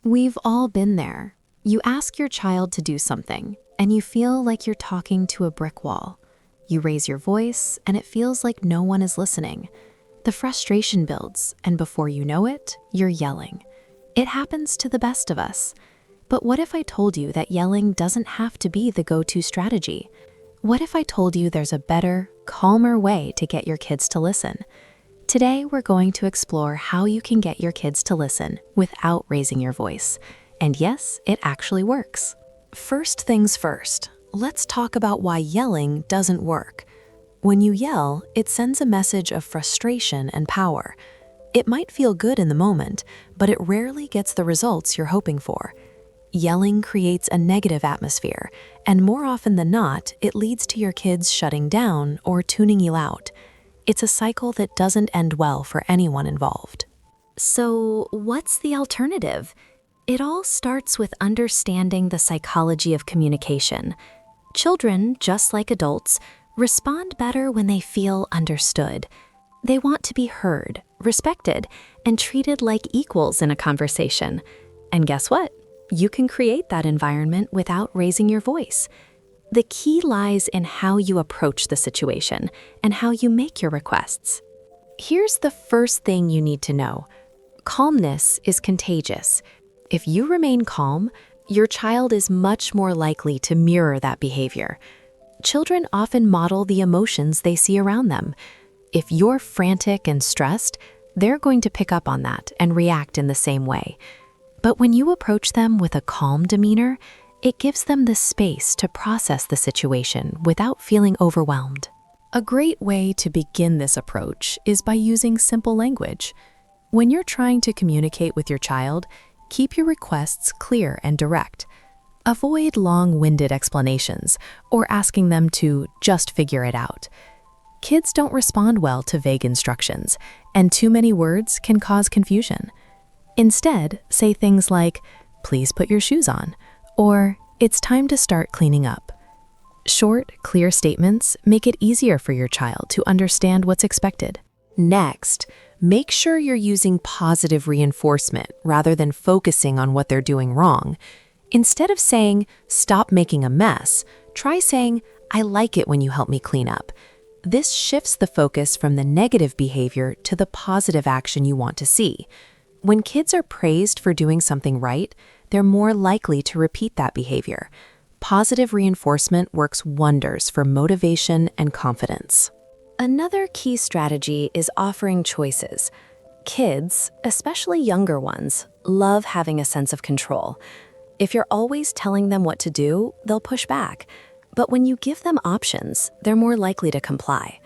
We've all been there. You ask your child to do something, and you feel like you're talking to a brick wall. You raise your voice, and it feels like no one is listening. The frustration builds, and before you know it, you're yelling. It happens to the best of us. But what if I told you that yelling doesn't have to be the go-to strategy? What if I told you there's a better, calmer way to get your kids to listen? Today, we're going to explore how you can get your kids to listen without raising your voice. And yes, it actually works. First things first, let's talk about why yelling doesn't work. When you yell, it sends a message of frustration and power. It might feel good in the moment, but it rarely gets the results you're hoping for. Yelling creates a negative atmosphere, and more often than not, it leads to your kids shutting down or tuning you out. It's a cycle that doesn't end well for anyone involved. So, what's the alternative? It all starts with understanding the psychology of communication. Children, just like adults, respond better when they feel understood. They want to be heard, respected, and treated like equals in a conversation. And guess what? You can create that environment without raising your voice. The key lies in how you approach the situation and how you make your requests. Here's the first thing you need to know. Calmness is contagious. If you remain calm, your child is much more likely to mirror that behavior. Children often model the emotions they see around them. If you're frantic and stressed, they're going to pick up on that and react in the same way. But when you approach them with a calm demeanor, it gives them the space to process the situation without feeling overwhelmed. A great way to begin this approach is by using simple language. When you're trying to communicate with your child, keep your requests clear and direct. Avoid long-winded explanations or asking them to just figure it out. Kids don't respond well to vague instructions, and too many words can cause confusion. Instead, say things like, "Please put your shoes on," or "It's time to start cleaning up." Short, clear statements make it easier for your child to understand what's expected. Next, make sure you're using positive reinforcement rather than focusing on what they're doing wrong. Instead of saying, "Stop making a mess," try saying, "I like it when you help me clean up." This shifts the focus from the negative behavior to the positive action you want to see. When kids are praised for doing something right, they're more likely to repeat that behavior. Positive reinforcement works wonders for motivation and confidence. Another key strategy is offering choices. Kids, especially younger ones, love having a sense of control. If you're always telling them what to do, they'll push back. But when you give them options, they're more likely to comply.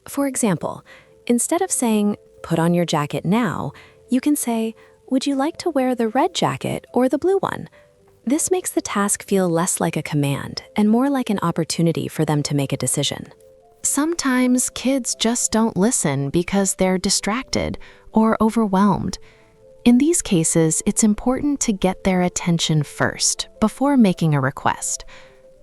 For example, instead of saying, "Put on your jacket now," you can say, "Would you like to wear the red jacket or the blue one?" This makes the task feel less like a command and more like an opportunity for them to make a decision. Sometimes kids just don't listen because they're distracted or overwhelmed. In these cases, it's important to get their attention first before making a request.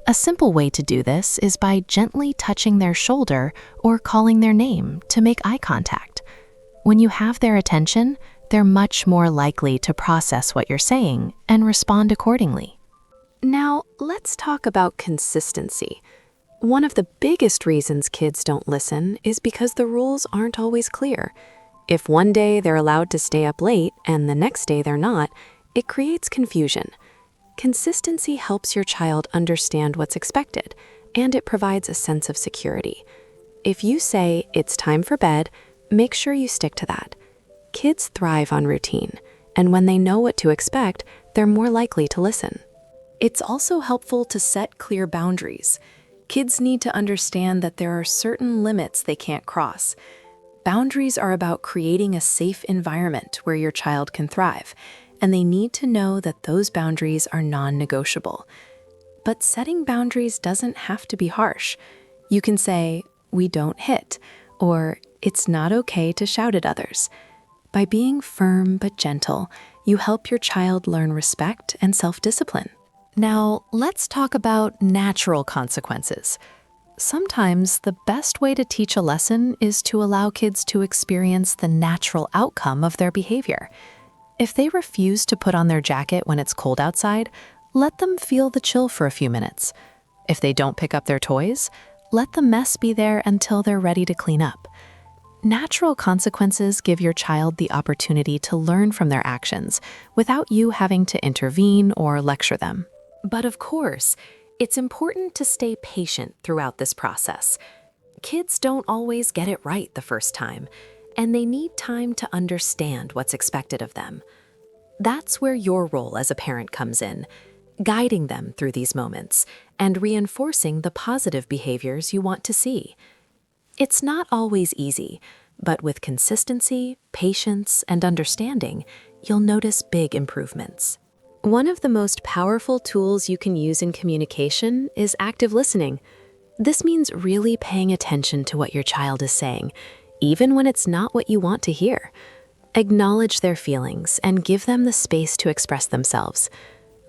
A simple way to do this is by gently touching their shoulder or calling their name to make eye contact. When you have their attention, they're much more likely to process what you're saying and respond accordingly. Now, let's talk about consistency. One of the biggest reasons kids don't listen is because the rules aren't always clear. If one day they're allowed to stay up late and the next day they're not, it creates confusion. Consistency helps your child understand what's expected, and it provides a sense of security. If you say, "It's time for bed," make sure you stick to that. Kids thrive on routine, and when they know what to expect, they're more likely to listen. It's also helpful to set clear boundaries. Kids need to understand that there are certain limits they can't cross. Boundaries are about creating a safe environment where your child can thrive, and they need to know that those boundaries are non-negotiable. But setting boundaries doesn't have to be harsh. You can say, "We don't hit," or "It's not okay to shout at others." By being firm but gentle, you help your child learn respect and self-discipline. Now, let's talk about natural consequences. Sometimes the best way to teach a lesson is to allow kids to experience the natural outcome of their behavior. If they refuse to put on their jacket when it's cold outside, let them feel the chill for a few minutes. If they don't pick up their toys, let the mess be there until they're ready to clean up. Natural consequences give your child the opportunity to learn from their actions without you having to intervene or lecture them. But of course, it's important to stay patient throughout this process. Kids don't always get it right the first time, and they need time to understand what's expected of them. That's where your role as a parent comes in, guiding them through these moments and reinforcing the positive behaviors you want to see. It's not always easy, but with consistency, patience, and understanding, you'll notice big improvements. One of the most powerful tools you can use in communication is active listening. This means really paying attention to what your child is saying, even when it's not what you want to hear. Acknowledge their feelings and give them the space to express themselves.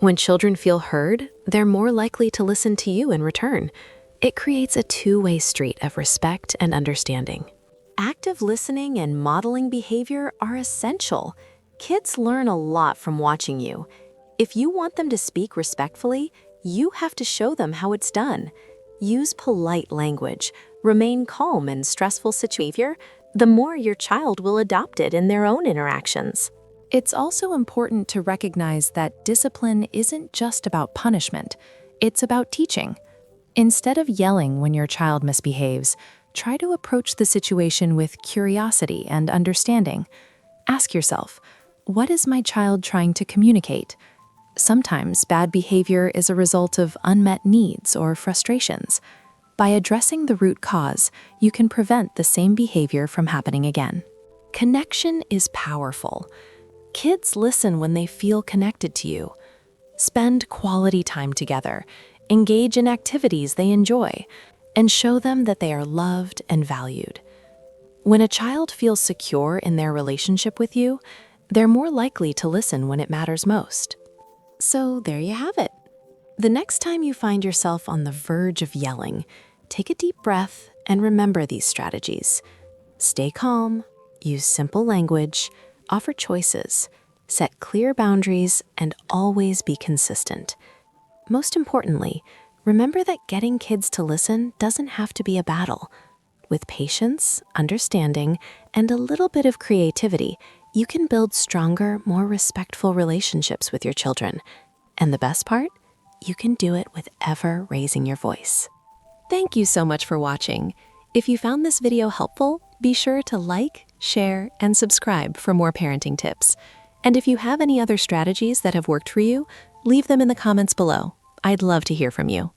When children feel heard, they're more likely to listen to you in return. It creates a two-way street of respect and understanding. Active listening and modeling behavior are essential. Kids learn a lot from watching you. If you want them to speak respectfully, you have to show them how it's done. Use polite language, remain calm in stressful situations. The more your child will adopt it in their own interactions. It's also important to recognize that discipline isn't just about punishment, it's about teaching. Instead of yelling when your child misbehaves, try to approach the situation with curiosity and understanding. Ask yourself, what is my child trying to communicate? Sometimes bad behavior is a result of unmet needs or frustrations. By addressing the root cause, you can prevent the same behavior from happening again. Connection is powerful. Kids listen when they feel connected to you. Spend quality time together, engage in activities they enjoy, and show them that they are loved and valued. When a child feels secure in their relationship with you, they're more likely to listen when it matters most. So there you have it. The next time you find yourself on the verge of yelling, take a deep breath and remember these strategies. Stay calm, use simple language, offer choices, set clear boundaries, and always be consistent. Most importantly, remember that getting kids to listen doesn't have to be a battle. With patience, understanding, and a little bit of creativity, you can build stronger, more respectful relationships with your children. And the best part? You can do it with ever raising your voice. Thank you so much for watching. If you found this video helpful, be sure to like, share, and subscribe for more parenting tips. And if you have any other strategies that have worked for you, leave them in the comments below. I'd love to hear from you.